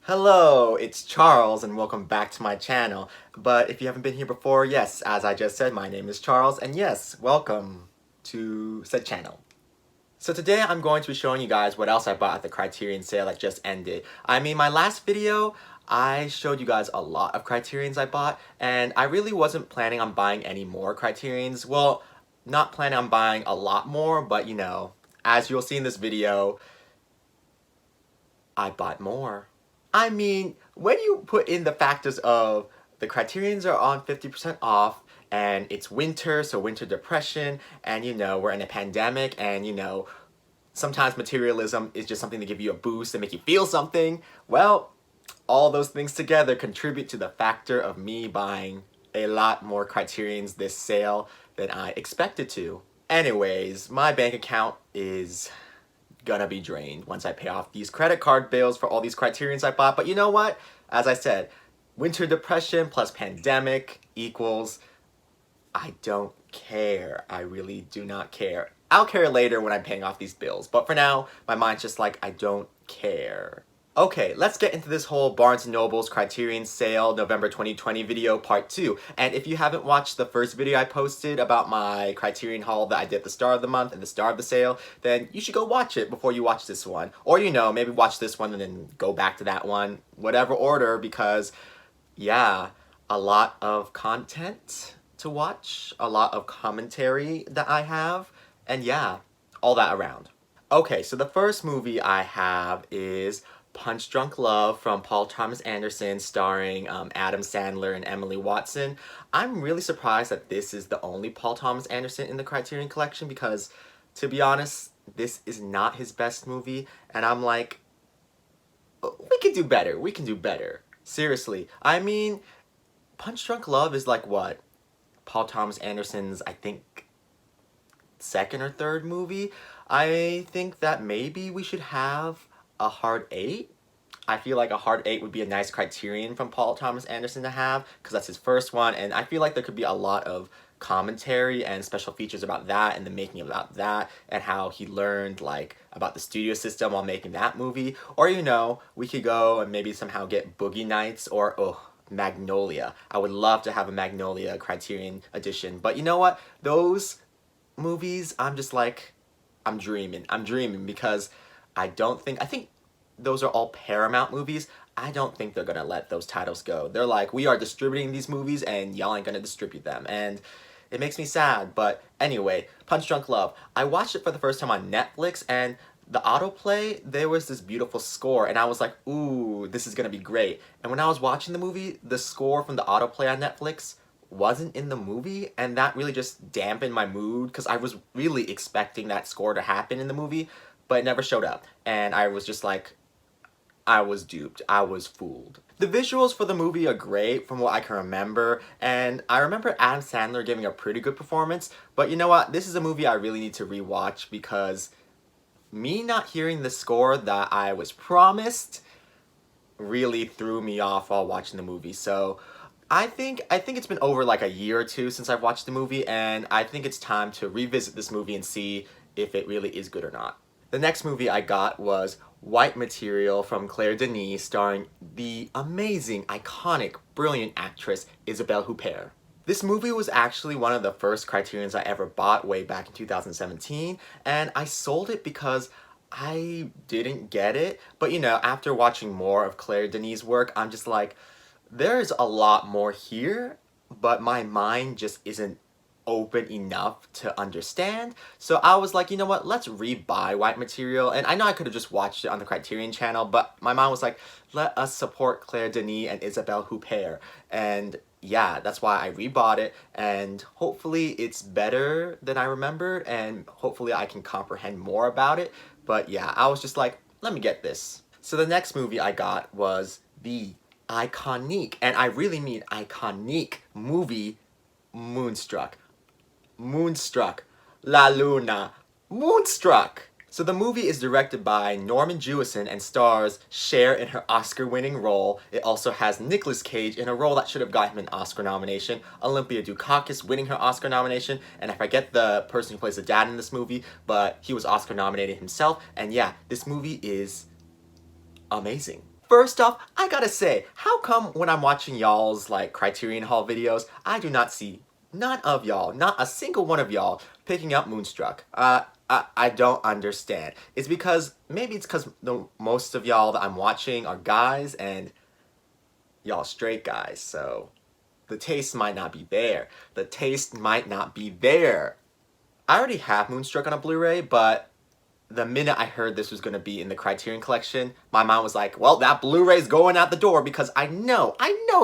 Hello, it's Charles and welcome back to my channel. But if you haven't been here before, yes, as I just said, my name is Charles and yes, welcome to said channel. So today I'm going to be showing you guys what else I bought at the Criterion sale that just ended. I mean, my last video, I showed you guys a lot of Criterions I bought and I really wasn't planning on buying any more Criterions. Well, not planning on buying a lot more, but you know, as you'll see in this video, I bought more. I mean, when you put in the factors of the Criterions are on 50% off, and it's winter, so winter depression, and you know, we're in a pandemic, and you know, sometimes materialism is just something to give you a boost and make you feel something. Well, all those things together contribute to the factor of me buying a lot more Criterions this sale than I expected to. Anyways, my bank account is gonna be drained once I pay off these credit card bills for all these Criterions I bought. But you know what? As I said, winter depression plus pandemic equals I don't care. I really do not care. I'll care later when I'm paying off these bills. But for now, my mind's just like, I don't care. Okay, let's get into this whole Barnes & Noble's Criterion sale November 2020 video part 2. And if you haven't watched the first video I posted about my Criterion haul that I did at the start of the month and the start of the sale, then you should go watch it before you watch this one. Or you know, maybe watch this one and then go back to that one, whatever order, because yeah, a lot of content to watch, a lot of commentary that I have, and yeah, all that around. Okay, so the first movie I have is Punch Drunk Love from Paul Thomas Anderson starring Adam Sandler and Emily Watson. I'm really surprised that this is the only Paul Thomas Anderson in the Criterion collection because, to be honest, this is not his best movie, and I'm like, we can do better, we can do better. Seriously, I mean, Punch Drunk Love is like what? Paul Thomas Anderson's, I think, second or third movie. I think that maybe we should have a Hard 8. I feel like a Hard 8 would be a nice Criterion from Paul Thomas Anderson to have, because that's his first one, and I feel like there could be a lot of commentary and special features about that and the making about that and how he learned like about the studio system while making that movie. Or you know, we could go and maybe somehow get Boogie Nights or Magnolia. I would love to have a Magnolia Criterion edition, but you know what? Those movies, I'm just like, I'm dreaming because I think those are all Paramount movies. I don't think they're gonna let those titles go. They're like, we are distributing these movies and y'all ain't gonna distribute them. And it makes me sad, but anyway, Punch Drunk Love. I watched it for the first time on Netflix and the autoplay, there was this beautiful score and I was like, ooh, this is gonna be great. And when I was watching the movie, the score from the autoplay on Netflix wasn't in the movie, and that really just dampened my mood because I was really expecting that score to happen in the movie, but it never showed up. And I was just like, I was duped. I was fooled. The visuals for the movie are great from what I can remember, and I remember Adam Sandler giving a pretty good performance, but you know what? This is a movie I really need to rewatch because me not hearing the score that I was promised really threw me off while watching the movie. So I think it's been over like a year or two since I've watched the movie, and I think it's time to revisit this movie and see if it really is good or not. The next movie I got was White Material from Claire Denis, starring the amazing, iconic, brilliant actress Isabelle Huppert. This movie was actually one of the first Criterions I ever bought way back in 2017, and I sold it because I didn't get it. But you know, after watching more of Claire Denis' work, I'm just like, there's a lot more here, but my mind just isn't open enough to understand. So I was like, you know what, let's rebuy White Material. And I know I could have just watched it on the Criterion channel, but my mom was like, let us support Claire Denis and Isabelle Huppert. And yeah, that's why I rebought it, and hopefully it's better than I remembered, and hopefully I can comprehend more about it. But yeah, I was just like, let me get this. So the next movie I got was the iconic, and I really mean iconic movie, Moonstruck. Moonstruck. La Luna. Moonstruck! So the movie is directed by Norman Jewison and stars Cher in her Oscar-winning role. It also has Nicolas Cage in a role that should have got him an Oscar nomination, Olympia Dukakis winning her Oscar nomination, and I forget the person who plays the dad in this movie, but he was Oscar nominated himself, and yeah, this movie is amazing. First off, I gotta say, how come when I'm watching y'all's like Criterion Hall videos, I do not see none of y'all, not a single one of y'all, picking up Moonstruck? I don't understand. Maybe it's because the most of y'all that I'm watching are guys and y'all straight guys, so the taste might not be there. The taste might not be there. I already have Moonstruck on a Blu-ray, but the minute I heard this was going to be in the Criterion collection, my mind was like, well, that Blu-ray's going out the door because I know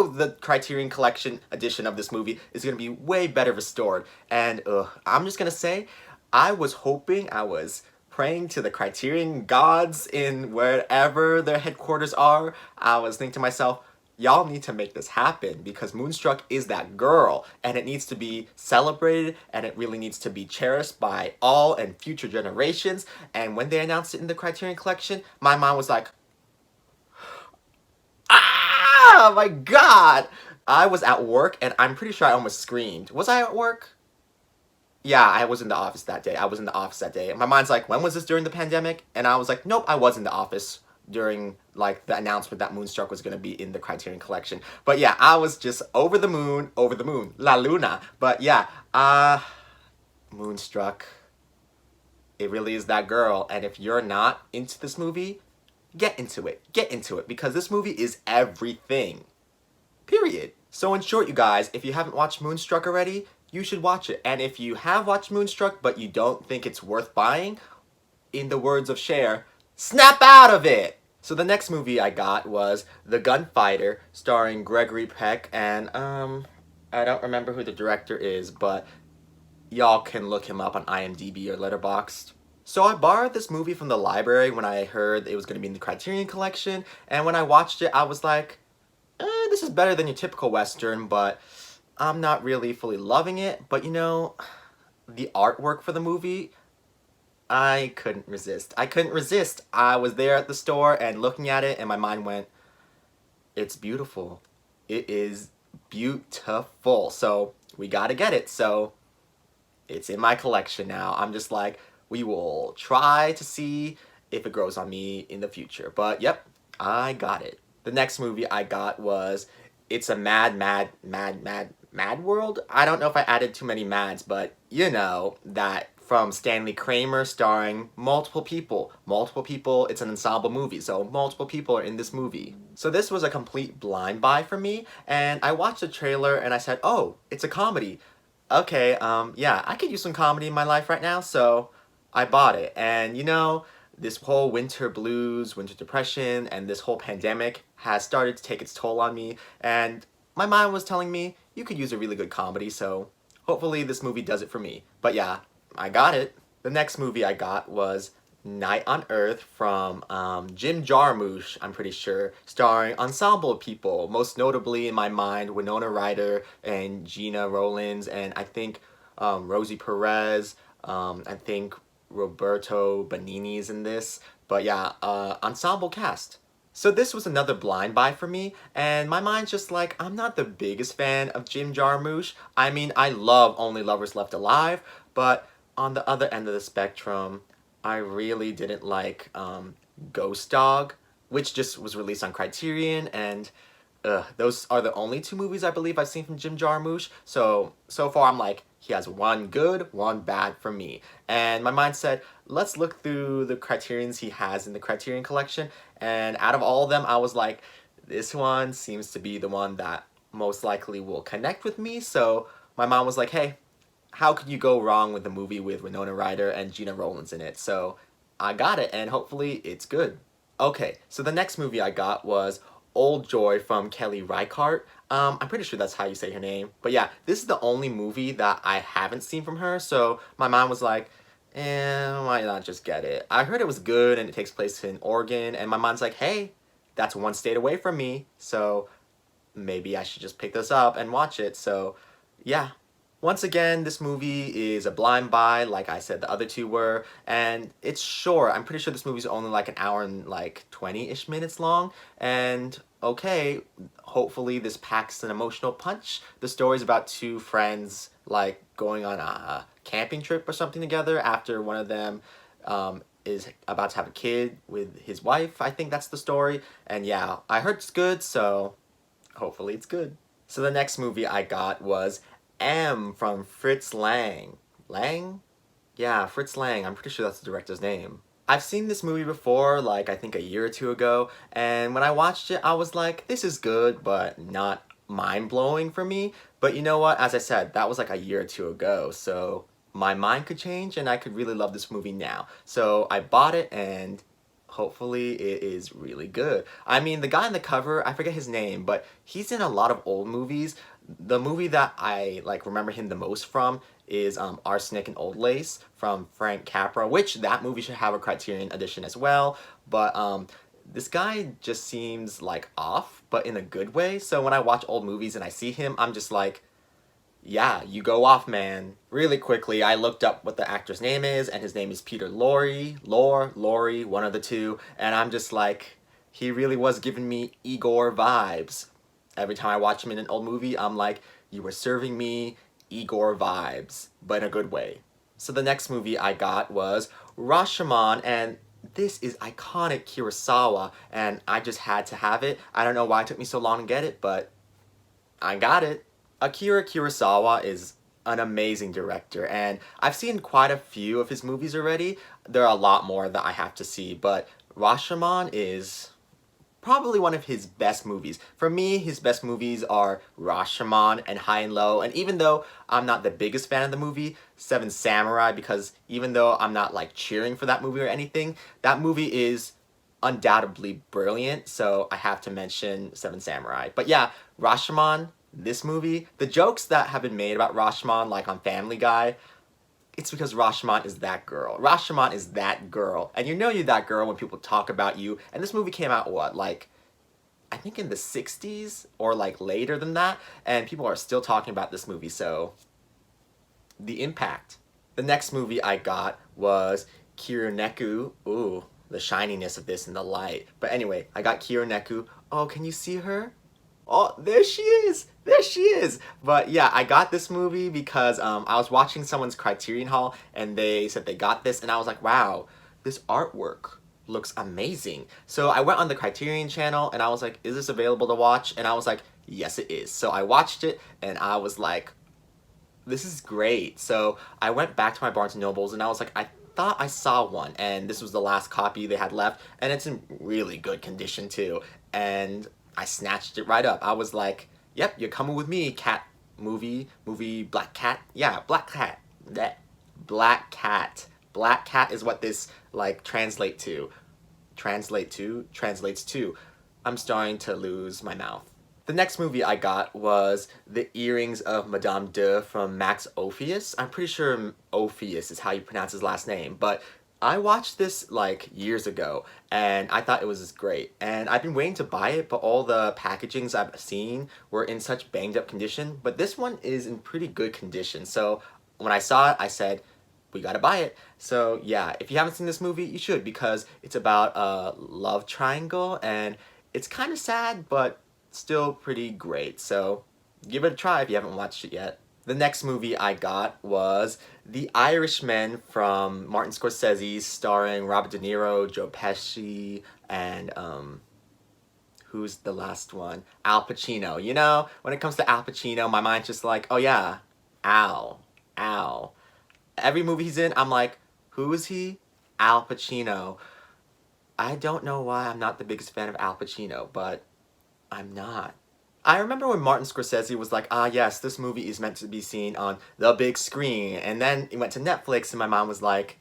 the Criterion collection edition of this movie is going to be way better restored. And I'm just going to say, I was praying to the Criterion gods in wherever their headquarters are. I was thinking to myself, y'all need to make this happen because Moonstruck is that girl and it needs to be celebrated and it really needs to be cherished by all and future generations. And when they announced it in the Criterion collection, my mind was like, ah, my God. I was at work and I'm pretty sure I almost screamed. Was I at work? Yeah, I was in the office that day. My mind's like, when was this during the pandemic? And I was like, nope, I was in the office during like the announcement that Moonstruck was going to be in the Criterion collection. But yeah, I was just over the moon, La Luna. But yeah, Moonstruck, it really is that girl. And if you're not into this movie, get into it because this movie is everything. Period. So in short, you guys, if you haven't watched Moonstruck already, you should watch it. And if you have watched Moonstruck but you don't think it's worth buying, in the words of Cher, snap out of it! So the next movie I got was The Gunfighter, starring Gregory Peck, and I don't remember who the director is, but y'all can look him up on IMDb or Letterboxd. So I borrowed this movie from the library when I heard it was going to be in the Criterion collection, and when I watched it, I was like, this is better than your typical Western, but I'm not really fully loving it. But you know, the artwork for the movie, I couldn't resist. I was there at the store and looking at it and my mind went, it's beautiful. It is beautiful. So we gotta get it. So it's in my collection now. I'm just like, we will try to see if it grows on me in the future. But yep, I got it. The next movie I got was It's a Mad World? I don't know if I added too many mads, but you know, that from Stanley Kramer starring multiple people. It's an ensemble movie, so multiple people are in this movie. So this was a complete blind buy for me, and I watched the trailer and I said, oh, it's a comedy. Okay, yeah, I could use some comedy in my life right now, so I bought it. And you know, this whole winter blues, winter depression, and this whole pandemic has started to take its toll on me, and my mind was telling me you could use a really good comedy, so hopefully this movie does it for me. But yeah, I got it. The next movie I got was Night on Earth from Jim Jarmusch, I'm pretty sure, starring ensemble people, most notably in my mind Winona Ryder and Gina Rowlands, and I think Rosie Perez, I think Roberto Benigni's in this, but yeah, ensemble cast. So this was another blind buy for me, and my mind's just like, I'm not the biggest fan of Jim Jarmusch. I mean, I love Only Lovers Left Alive, but on the other end of the spectrum, I really didn't like Ghost Dog, which just was released on Criterion, and those are the only two movies I believe I've seen from Jim Jarmusch. So far I'm like, he has one good, one bad for me. And my mind said, let's look through the Criterions he has in the Criterion collection, and out of all of them, I was like, this one seems to be the one that most likely will connect with me. So my mom was like, hey, how could you go wrong with a movie with Winona Ryder and Gina Rowlands in it? So I got it, and hopefully it's good. Okay, so the next movie I got was Old Joy from Kelly Reichardt. I'm pretty sure that's how you say her name. But yeah, this is the only movie that I haven't seen from her, so my mom was like, why not just get it? I heard it was good and it takes place in Oregon, and my mom's like, hey, that's one state away from me, so maybe I should just pick this up and watch it. So yeah. Once again, this movie is a blind buy, like I said the other two were, and it's short. I'm pretty sure this movie's only like an hour and like 20-ish minutes long, and okay, hopefully this packs an emotional punch. The story's about two friends like going on a camping trip or something together after one of them is about to have a kid with his wife. I think that's the story. And yeah, I heard it's good, so hopefully it's good. So the next movie I got was M from Fritz Lang. Lang? Yeah, Fritz Lang. I'm pretty sure that's the director's name. I've seen this movie before, like I think a year or two ago, and when I watched it, I was like, this is good, but not mind-blowing for me. But you know what? As I said, that was like a year or two ago, so my mind could change and I could really love this movie now. So I bought it and hopefully it is really good. I mean, the guy on the cover, I forget his name, but he's in a lot of old movies. The movie that I like remember him the most from is Arsenic and Old Lace from Frank Capra, which that movie should have a Criterion edition as well. But this guy just seems like off, but in a good way. So when I watch old movies and I see him, I'm just like, yeah, you go off, man. Really quickly, I looked up what the actor's name is, and his name is Peter Lorre, one of the two, and I'm just like, he really was giving me Igor vibes. Every time I watch him in an old movie, I'm like, you were serving me Igor vibes, but in a good way. So the next movie I got was Roshaman, and this is iconic Kurosawa, and I just had to have it. I don't know why it took me so long to get it, but I got it. Akira Kurosawa is an amazing director, and I've seen quite a few of his movies already. There are a lot more that I have to see, but Rashomon is probably one of his best movies. For me, his best movies are Rashomon and High and Low, and even though I'm not the biggest fan of the movie, Seven Samurai, because even though I'm not like cheering for that movie or anything, that movie is undoubtedly brilliant, so I have to mention Seven Samurai. But yeah, Rashomon, this movie, the jokes that have been made about Rashomon, like on Family Guy, it's because Rashomon is that girl. Rashomon is that girl. And you know you're that girl when people talk about you. And this movie came out, what, like, I think in the 60s or like later than that. And people are still talking about this movie, so the impact. The next movie I got was Kiruneku. Ooh, the shininess of this in the light. But anyway, I got Kiruneku. Oh, can you see her? Oh, there she is! There she is! But yeah, I got this movie because I was watching someone's Criterion haul and they said they got this and I was like, wow, this artwork looks amazing. So I went on the Criterion channel and I was like, is this available to watch? And I was like, yes it is. So I watched it and I was like, this is great. So I went back to my Barnes & Nobles and I was like, I thought I saw one and this was the last copy they had left and it's in really good condition too. And I snatched it right up. I was like, yep, you're coming with me, cat movie, Black Cat. Yeah, Black Cat. That Black Cat. Black Cat is what this like translates to. I'm starting to lose my mouth. The next movie I got was The Earrings of Madame De from Max Ophius. I'm pretty sure Ophius is how you pronounce his last name, but I watched this like years ago and I thought it was great and I've been waiting to buy it, but all the packagings I've seen were in such banged up condition, but this one is in pretty good condition. So when I saw it, I said, we gotta buy it. So yeah, if you haven't seen this movie, you should, because it's about a love triangle and it's kind of sad, but still pretty great. So give it a try if you haven't watched it yet. The next movie I got was The Irishman from Martin Scorsese, starring Robert De Niro, Joe Pesci, and who's the last one? Al Pacino. You know, when it comes to Al Pacino, my mind's just like, oh yeah, Al. Every movie he's in, I'm like, who is he? Al Pacino. I don't know why I'm not the biggest fan of Al Pacino, but I'm not. I remember when Martin Scorsese was like, ah yes, this movie is meant to be seen on the big screen, and then it went to Netflix and my mom was like,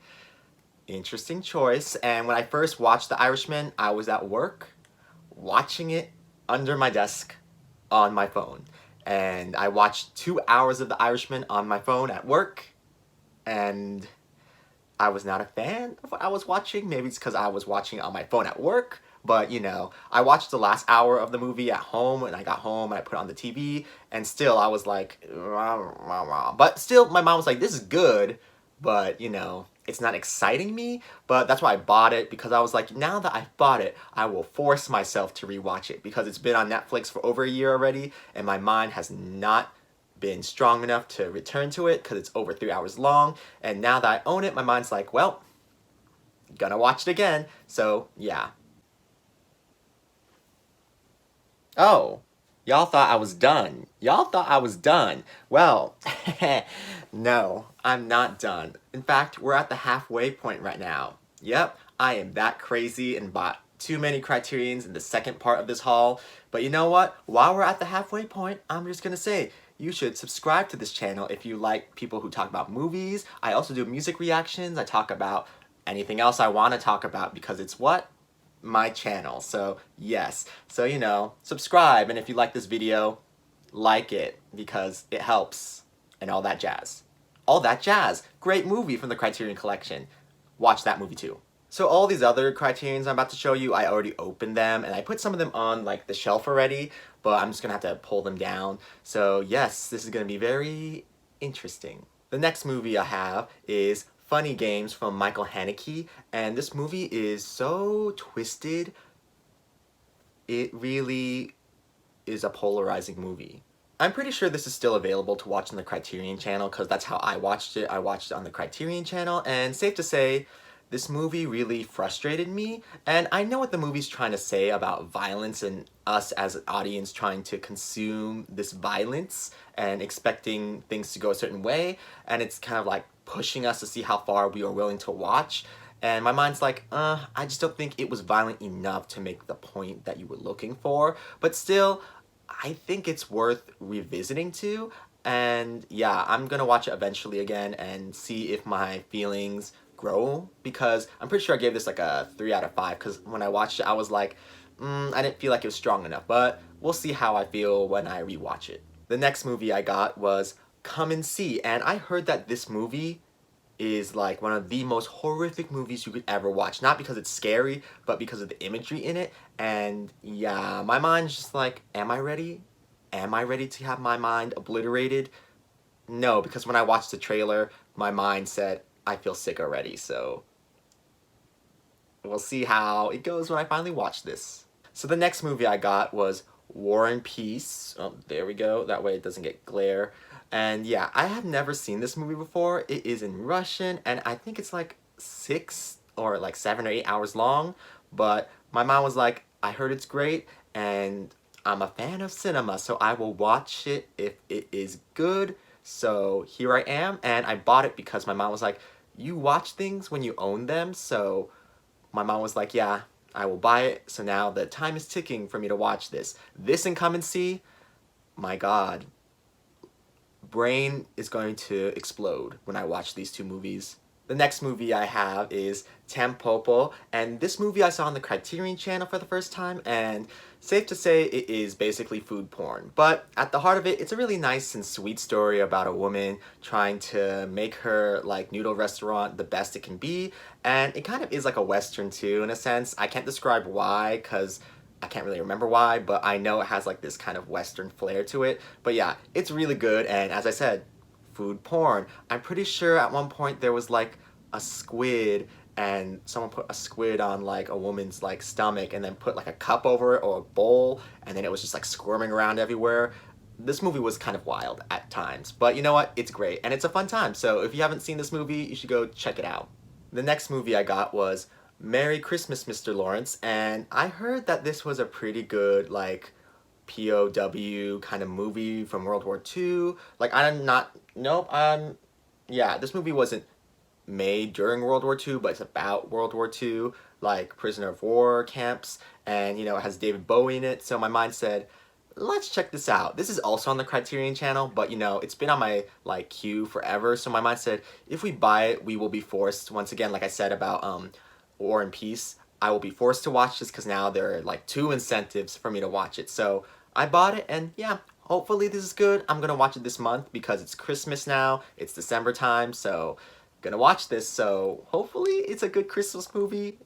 interesting choice. And when I first watched The Irishman, I was at work watching it under my desk on my phone. And I watched 2 hours of The Irishman on my phone at work, and I was not a fan of what I was watching. Maybe it's because I was watching it on my phone at work. But, you know, I watched the last hour of the movie at home, and I got home, and I put it on the TV, and still I was like, rah, rah, rah. But still, my mom was like, this is good, but, you know, it's not exciting me. But that's why I bought it, because I was like, now that I've bought it, I will force myself to rewatch it, because it's been on Netflix for over a year already, and my mind has not been strong enough to return to it, because it's over 3 hours long, and now that I own it, my mind's like, well, gonna watch it again, so yeah. Oh, y'all thought I was done. Y'all thought I was done. Well, no, I'm not done. In fact, we're at the halfway point right now. Yep, I am that crazy and bought too many Criterions in the second part of this haul. But you know what? While we're at the halfway point, I'm just gonna say, you should subscribe to this channel if you like people who talk about movies. I also do music reactions. I talk about anything else I want to talk about because it's what? My channel. So yes, so you know, subscribe, and if you like this video, like it because it helps, and all that jazz. All that jazz. Great movie from the Criterion collection. Watch that movie too. So all these other Criterions I'm about to show you, I already opened them and I put some of them on like the shelf already, but I'm just gonna have to pull them down. So yes, this is gonna be very interesting. The next movie I have is Funny Games from Michael Haneke, and this movie is so twisted. It really is a polarizing movie. I'm pretty sure this is still available to watch on the Criterion channel because that's how I watched it. I watched it on the Criterion channel, and safe to say, this movie really frustrated me, and I know what the movie's trying to say about violence and us as an audience trying to consume this violence and expecting things to go a certain way, and it's kind of like pushing us to see how far we are willing to watch. And my mind's like, I just don't think it was violent enough to make the point that you were looking for. But still, I think it's worth revisiting too. And yeah, I'm gonna watch it eventually again and see if my feelings grow, because I'm pretty sure I gave this like a 3 out of 5, because when I watched it I was like, I didn't feel like it was strong enough, but we'll see how I feel when I rewatch it. The next movie I got was Come and See, and I heard that this movie is like one of the most horrific movies you could ever watch. Not because it's scary, but because of the imagery in it. And yeah, my mind's just like, am I ready? Am I ready to have my mind obliterated? No, because when I watched the trailer, my mind said, I feel sick already, so we'll see how it goes when I finally watch this. So the next movie I got was War and Peace. Oh, there we go. That way it doesn't get glare. And yeah, I have never seen this movie before. It is in Russian, and I think it's like 6 or like 7 or 8 hours long. But my mom was like, I heard it's great, and I'm a fan of cinema, so I will watch it if it is good. So here I am, and I bought it because my mom was like, you watch things when you own them, so my mom was like, yeah, I will buy it. So now the time is ticking for me to watch this. This and Come and See, my God. Brain is going to explode when I watch these two movies. The next movie I have is Tampico, and this movie I saw on the Criterion channel for the first time, and safe to say it is basically food porn. But at the heart of it, it's a really nice and sweet story about a woman trying to make her like noodle restaurant the best it can be, and it kind of is like a Western too in a sense. I can't describe why because I can't really remember why, but I know it has like this kind of Western flair to it. But yeah, it's really good, and as I said, food porn. I'm pretty sure at one point there was like a squid, and someone put a squid on like a woman's like stomach and then put like a cup over it or a bowl, and then it was just like squirming around everywhere. This movie was kind of wild at times, but you know what? It's great and it's a fun time. So if you haven't seen this movie, you should go check it out. The next movie I got was Merry Christmas, Mr. Lawrence, and I heard that this was a pretty good like POW kind of movie from World War II. Like I'm not, nope, yeah, this movie wasn't made during World War II, but it's about World War II, like prisoner of war camps, and you know, it has David Bowie in it, so my mind said, let's check this out. This is also on the Criterion channel, but you know, it's been on my like queue forever, so my mind said, if we buy it, we will be forced, once again, like I said about War and Peace, I will be forced to watch this because now there are like 2 incentives for me to watch it. So I bought it, and yeah, hopefully this is good. I'm gonna watch it this month because it's Christmas now. It's December time, so I'm gonna watch this. So hopefully it's a good Christmas movie.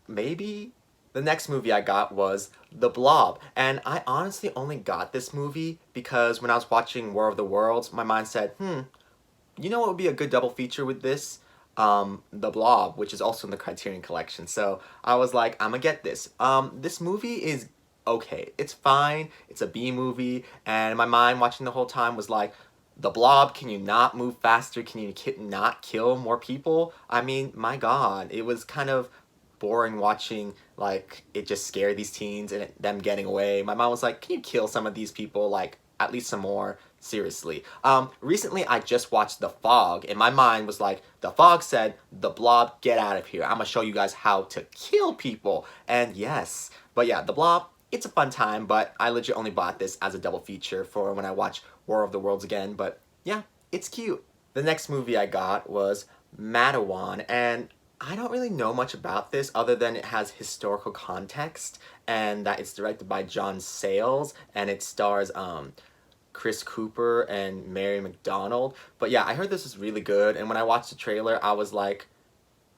Maybe. The next movie I got was The Blob, and I honestly only got this movie because when I was watching War of the Worlds, my mind said, you know what would be a good double feature with this? The Blob, which is also in the Criterion collection. So I was like, I'm gonna get this. This movie is okay. It's fine. It's a B movie, and my mind watching the whole time was like, The Blob, can you not move faster? Can you not kill more people? I mean, my god, it was kind of boring watching like it just scare these teens and them getting away. My mom was like, can you kill some of these people, like at least some more? Seriously. Recently I just watched The Fog and my mind was like, The Fog said, the Blob, get out of here. I'm gonna show you guys how to kill people. And yes, but yeah, The Blob, it's a fun time, but I legit only bought this as a double feature for when I watch War of the Worlds again, but yeah, it's cute. The next movie I got was Madawan, and I don't really know much about this other than it has historical context and that it's directed by John Sayles and it stars Chris Cooper and Mary McDonald. But yeah, I heard this was really good, and when I watched the trailer, I was like,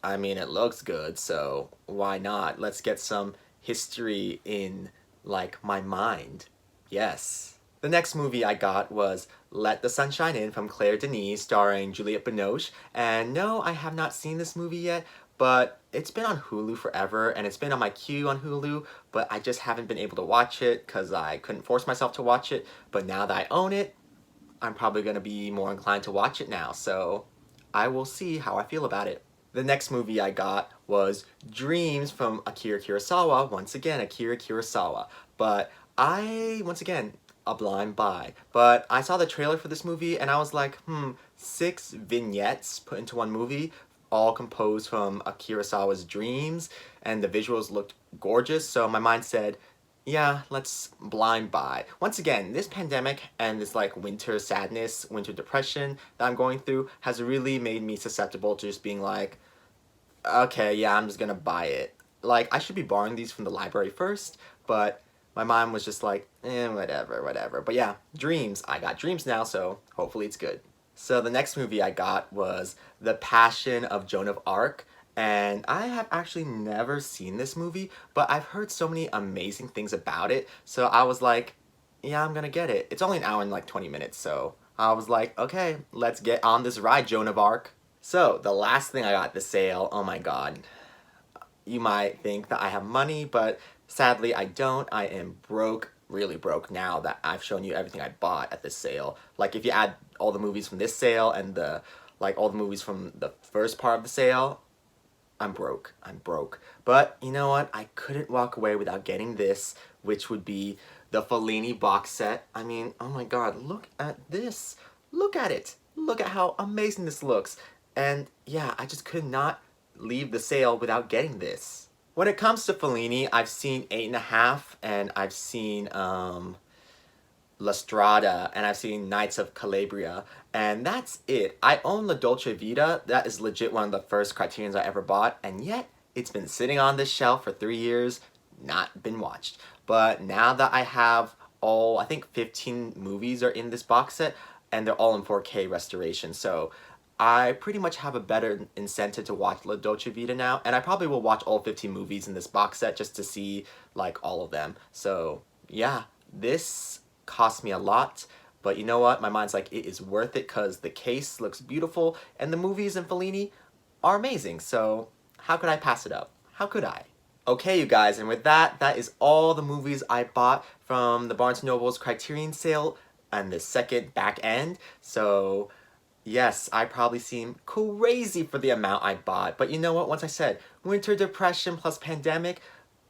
I mean, it looks good, so why not? Let's get some history in, like, my mind. Yes. The next movie I got was Let the Sunshine In from Claire Denis, starring Juliette Binoche. And no, I have not seen this movie yet, but it's been on Hulu forever, and it's been on my queue on Hulu, but I just haven't been able to watch it because I couldn't force myself to watch it. But now that I own it, I'm probably going to be more inclined to watch it now, so I will see how I feel about it. The next movie I got was Dreams from Akira Kurosawa. Once again, Akira Kurosawa. But once again, a blind buy. But I saw the trailer for this movie and I was like, 6 vignettes put into one movie, all composed from Akira Kurosawa's dreams, and the visuals looked gorgeous, so my mind said, yeah, let's blind buy. Once again, this pandemic and this like winter sadness, winter depression that I'm going through has really made me susceptible to just being like, okay, yeah, I'm just gonna buy it. Like, I should be borrowing these from the library first, but my mom was just like, whatever, whatever. But yeah, Dreams. I got Dreams now, so hopefully it's good. So the next movie I got was The Passion of Joan of Arc. And I have actually never seen this movie, but I've heard so many amazing things about it, so I was like, yeah, I'm gonna get it. It's only an hour and like 20 minutes, so I was like, okay, let's get on this ride, Joan of Arc. So, the last thing I got at the sale, oh my god. You might think that I have money, but sadly I don't. I am broke, really broke now that I've shown you everything I bought at this sale. Like, if you add all the movies from this sale and all the movies from the first part of the sale, I'm broke. I'm broke. But you know what? I couldn't walk away without getting this, which would be the Fellini box set. I mean, oh my god, look at this. Look at it. Look at how amazing this looks. And yeah, I just could not leave the sale without getting this. When it comes to Fellini, I've seen 8.5 and I've seen La Strada, and I've seen Knights of Calabria, and that's it. I own La Dolce Vita. That is legit one of the first Criterions I ever bought, and yet it's been sitting on this shelf for 3 years, not been watched. But now that I have all, I think 15 movies are in this box set, and they're all in 4K restoration, so I pretty much have a better incentive to watch La Dolce Vita now, and I probably will watch all 15 movies in this box set just to see, like, all of them. So, yeah, this cost me a lot, but you know what? My mind's like, it is worth it because the case looks beautiful and the movies in Fellini are amazing, so how could I pass it up? How could I? Okay, you guys, and with that, that is all the movies I bought from the Barnes & Noble's Criterion sale and the second back end, so yes, I probably seem crazy for the amount I bought, but you know what? Once I said winter depression plus pandemic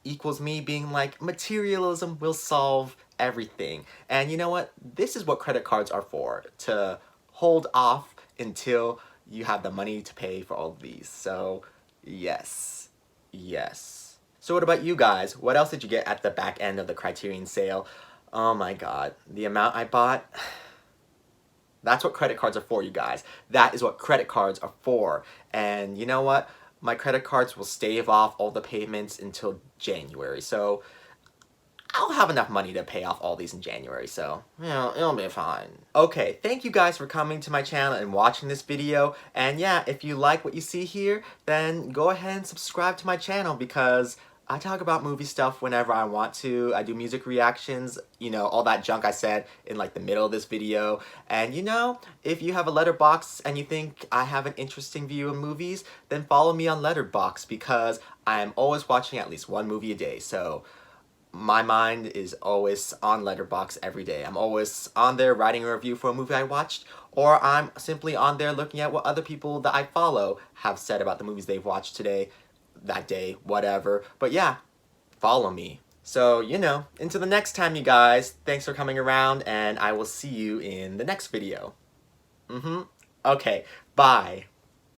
equals me being like, materialism will solve everything. And you know what? This is what credit cards are for, to hold off until you have the money to pay for all of these. So, yes. Yes. So what about you guys? What else did you get at the back end of the Criterion sale? Oh my god. The amount I bought... That's what credit cards are for, you guys. That is what credit cards are for. And you know what? My credit cards will stave off all the payments until January. So I'll have enough money to pay off all these in January. So, you know, it'll be fine. Okay, thank you guys for coming to my channel and watching this video. And yeah, if you like what you see here, then go ahead and subscribe to my channel because I talk about movie stuff whenever I want to. I do music reactions, you know, all that junk I said in like the middle of this video. And you know, if you have a Letterboxd and you think I have an interesting view of movies, then follow me on Letterboxd because I am always watching at least one movie a day. So my mind is always on Letterboxd every day. I'm always on there writing a review for a movie I watched, or I'm simply on there looking at what other people that I follow have said about the movies they've watched today, that day, whatever. But yeah, follow me. So, until the next time, you guys, thanks for coming around, and I will see you in the next video. Okay, bye.